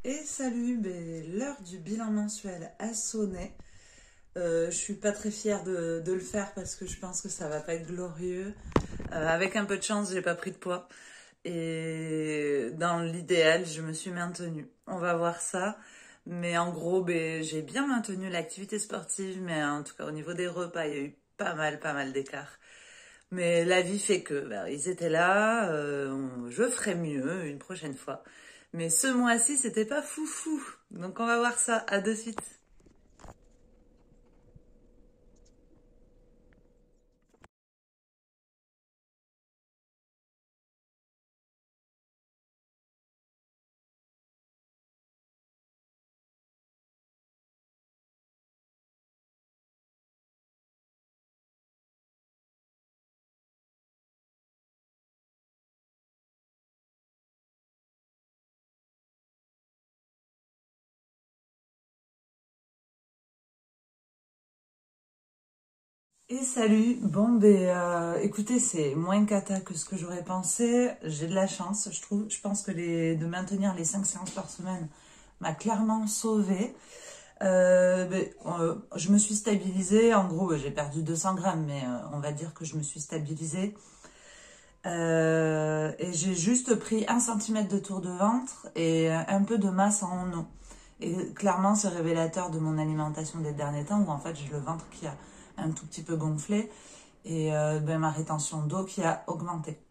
Et salut, l'heure du bilan mensuel a sonné. Je suis pas très fière de le faire parce que je pense que ça va pas être glorieux. Avec un peu de chance, j'ai pas pris de poids. Et dans l'idéal, je me suis maintenue. On va voir ça. Mais en gros, j'ai bien maintenu l'activité sportive, mais en tout cas au niveau des repas, il y a eu pas mal d'écart. Mais la vie fait que ils étaient là, je ferai mieux une prochaine fois. Mais ce mois-ci, c'était pas foufou. Donc on va voir ça. À de suite. Et salut. Écoutez, c'est moins cata que ce que j'aurais pensé. J'ai de la chance, je trouve. Je pense que de maintenir les 5 séances par semaine m'a clairement sauvée. Je me suis stabilisée. En gros, j'ai perdu 200 grammes, mais on va dire que je me suis stabilisée. Et j'ai juste pris 1 centimètre de tour de ventre et un peu de masse en eau. Et clairement, c'est révélateur de mon alimentation des derniers temps où en fait j'ai le ventre qui a un tout petit peu gonflé et ma rétention d'eau qui a augmenté.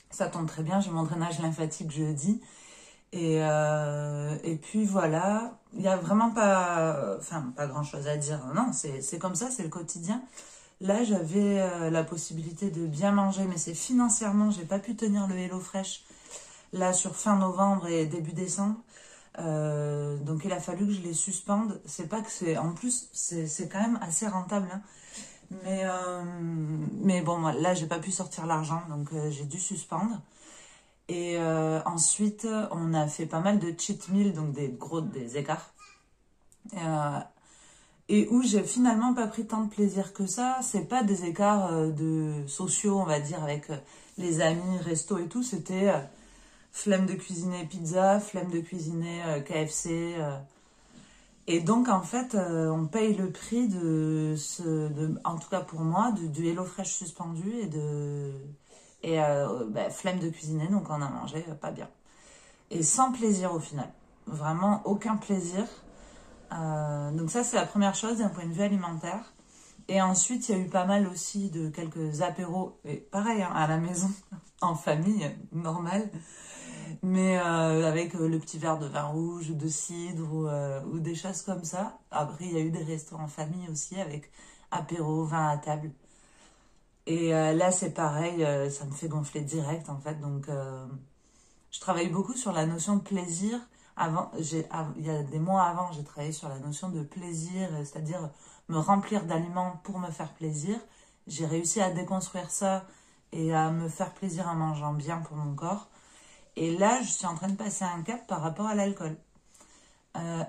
Ça tombe très bien, j'ai mon drainage lymphatique jeudi. Et puis voilà, il n'y a vraiment pas grand chose à dire. Non, c'est comme ça, c'est le quotidien. Là, j'avais la possibilité de bien manger, mais c'est financièrement, j'ai pas pu tenir le HelloFresh là sur fin novembre et début décembre. Donc il a fallu que je les suspende. C'est pas que c'est, en plus, c'est quand même assez rentable, hein. Mais bon, moi, là, j'ai pas pu sortir l'argent, donc j'ai dû suspendre. Et ensuite, on a fait pas mal de cheat meals, donc des écarts. Euh, et où j'ai finalement pas pris tant de plaisir que ça. C'est pas des écarts de sociaux, on va dire, avec les amis, resto et tout. C'était flemme de cuisiner pizza, flemme de cuisiner KFC. Et donc, en fait, on paye le prix en tout cas pour moi, du HelloFresh suspendu et flemme de cuisiner, donc on a mangé pas bien. Et sans plaisir au final. Vraiment aucun plaisir. Donc ça, c'est la première chose d'un point de vue alimentaire. Et ensuite, il y a eu pas mal aussi de quelques apéros, et pareil, hein, à la maison, en famille, normal, mais avec le petit verre de vin rouge, de cidre ou des choses comme ça. Après, il y a eu des restos en famille aussi avec apéro, vin à table. Et là, c'est pareil, ça me fait gonfler direct en fait. Donc, je travaille beaucoup sur la notion de plaisir. Il y a des mois avant, j'ai travaillé sur la notion de plaisir, c'est-à-dire me remplir d'aliments pour me faire plaisir. J'ai réussi à déconstruire ça et à me faire plaisir en mangeant bien pour mon corps. Et là, je suis en train de passer un cap par rapport à l'alcool.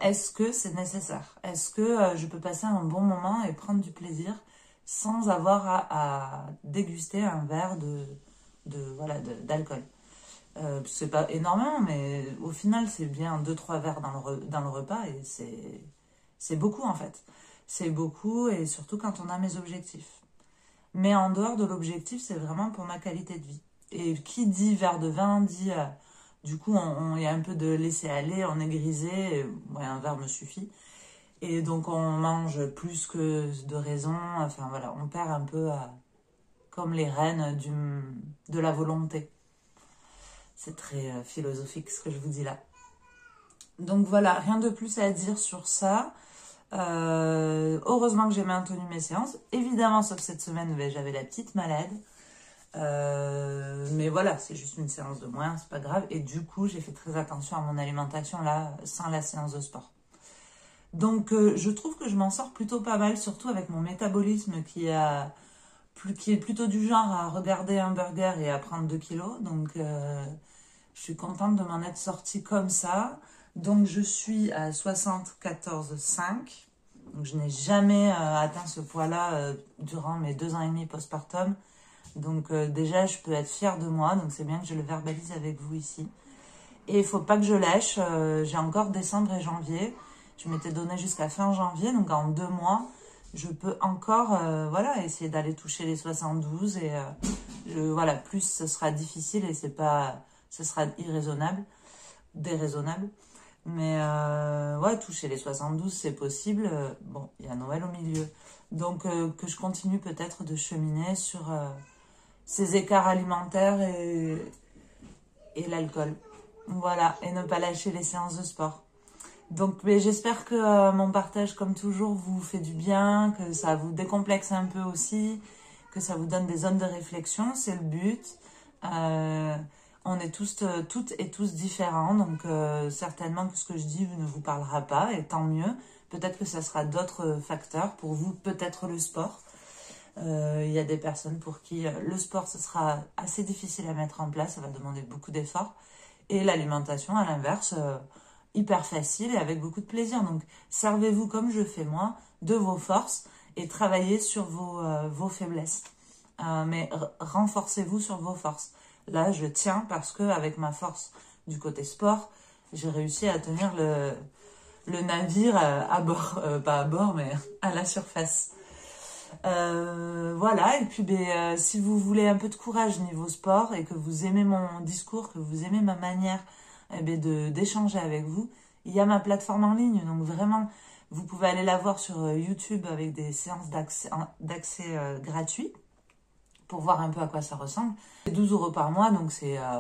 Est-ce que c'est nécessaire? Est-ce que je peux passer un bon moment et prendre du plaisir sans avoir à déguster un verre d'alcool? C'est pas énormément, mais au final, c'est bien deux trois verres dans le repas et c'est beaucoup en fait. C'est beaucoup et surtout quand on a mes objectifs. Mais en dehors de l'objectif, c'est vraiment pour ma qualité de vie. Et qui dit verre de vin dit, du coup, il y a un peu de laisser aller, on est grisé, ouais, un verre me suffit. Et donc on mange plus que de raison, enfin voilà, on perd un peu comme les rênes de la volonté. C'est très philosophique ce que je vous dis là. Donc voilà, rien de plus à dire sur ça. Heureusement que j'ai maintenu mes séances. Évidemment, sauf cette semaine, j'avais la petite malade. Mais voilà, c'est juste une séance de moins, c'est pas grave. Et du coup, j'ai fait très attention à mon alimentation là, sans la séance de sport. Donc, je trouve que je m'en sors plutôt pas mal, surtout avec mon métabolisme qui est plutôt du genre à regarder un burger et à prendre 2 kilos. Donc, je suis contente de m'en être sortie comme ça. Donc, je suis à 74,5. Donc, je n'ai jamais atteint ce poids-là durant mes 2 ans et demi postpartum. Donc, déjà, je peux être fière de moi. Donc, c'est bien que je le verbalise avec vous ici. Et il faut pas que je lâche. J'ai encore décembre et janvier. Je m'étais donné jusqu'à fin janvier, donc en 2 mois, je peux encore voilà, essayer d'aller toucher les 72. Et voilà, plus ce sera difficile et ce sera irraisonnable, déraisonnable. Mais ouais, toucher les 72, c'est possible. Bon, il y a Noël au milieu. Donc que je continue peut-être de cheminer sur ces écarts alimentaires et l'alcool. Voilà, et ne pas lâcher les séances de sport. Donc j'espère que mon partage, comme toujours, vous fait du bien, que ça vous décomplexe un peu aussi, que ça vous donne des zones de réflexion, c'est le but. On est toutes et tous différents, donc certainement que ce que je dis ne vous parlera pas, et tant mieux. Peut-être que ça sera d'autres facteurs, pour vous peut-être le sport. Il y a des personnes pour qui le sport, ce sera assez difficile à mettre en place, ça va demander beaucoup d'efforts. Et l'alimentation, à l'inverse, hyper facile et avec beaucoup de plaisir. Donc, servez-vous comme je fais moi, de vos forces et travaillez sur vos faiblesses. Mais renforcez-vous sur vos forces. Là, je tiens parce que avec ma force du côté sport, j'ai réussi à tenir le navire à bord. Pas à bord, mais à la surface. Voilà, et puis si vous voulez un peu de courage niveau sport et que vous aimez mon discours, que vous aimez ma manière d'échanger avec vous, il y a ma plateforme en ligne, donc vraiment vous pouvez aller la voir sur YouTube avec des séances d'accès gratuits pour voir un peu à quoi ça ressemble. C'est 12 € par mois, donc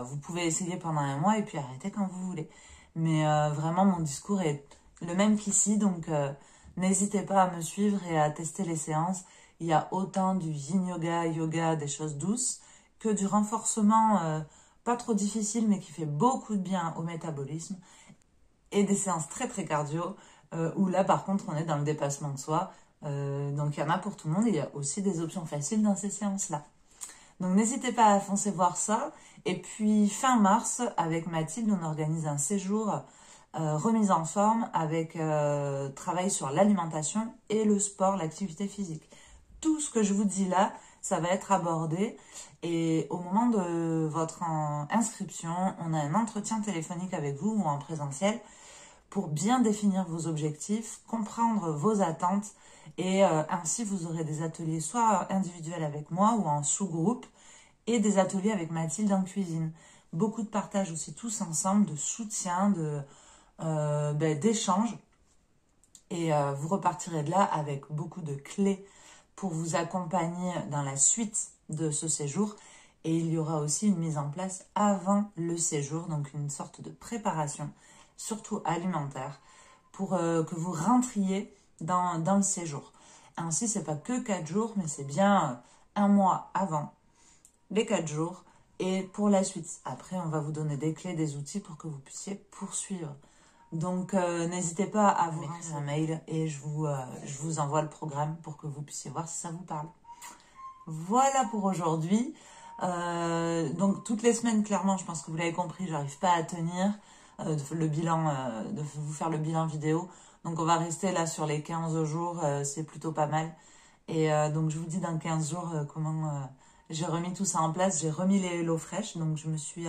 vous pouvez essayer pendant un mois et puis arrêter quand vous voulez. Mais vraiment mon discours est le même qu'ici, donc n'hésitez pas à me suivre et à tester les séances. Il y a autant du yin yoga, des choses douces, que du renforcement pas trop difficile, mais qui fait beaucoup de bien au métabolisme. Et des séances très très cardio, où là par contre on est dans le dépassement de soi. Donc il y en a pour tout le monde, et il y a aussi des options faciles dans ces séances-là. Donc n'hésitez pas à foncer voir ça. Et puis fin mars, avec Mathilde, on organise un séjour remise en forme avec travail sur l'alimentation et le sport, l'activité physique. Tout ce que je vous dis là, ça va être abordé. Et au moment de votre inscription, on a un entretien téléphonique avec vous ou en présentiel pour bien définir vos objectifs, comprendre vos attentes. Et ainsi, vous aurez des ateliers soit individuels avec moi ou en sous-groupe et des ateliers avec Mathilde en cuisine. Beaucoup de partage aussi tous ensemble, de soutien, d'échange. Et vous repartirez de là avec beaucoup de clés pour vous accompagner dans la suite de ce séjour. Et il y aura aussi une mise en place avant le séjour, donc une sorte de préparation, surtout alimentaire, pour que vous rentriez dans le séjour. Ainsi, c'est pas que 4 jours, mais c'est bien un mois avant les 4 jours et pour la suite. Après, on va vous donner des clés, des outils pour que vous puissiez poursuivre. Donc, n'hésitez pas à vous écrire un mail et je vous envoie le programme pour que vous puissiez voir si ça vous parle. Voilà pour aujourd'hui. Donc, toutes les semaines, clairement, je pense que vous l'avez compris, j'arrive pas à tenir de vous faire le bilan vidéo. Donc, on va rester là sur les 15 jours, c'est plutôt pas mal. Et donc, je vous dis dans 15 jours comment j'ai remis tout ça en place. J'ai remis les Hello Fresh, donc je me suis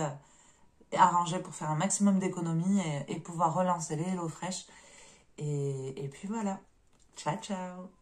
arrangée pour faire un maximum d'économies et pouvoir relancer les Hello Fresh. Et puis voilà. Ciao, ciao!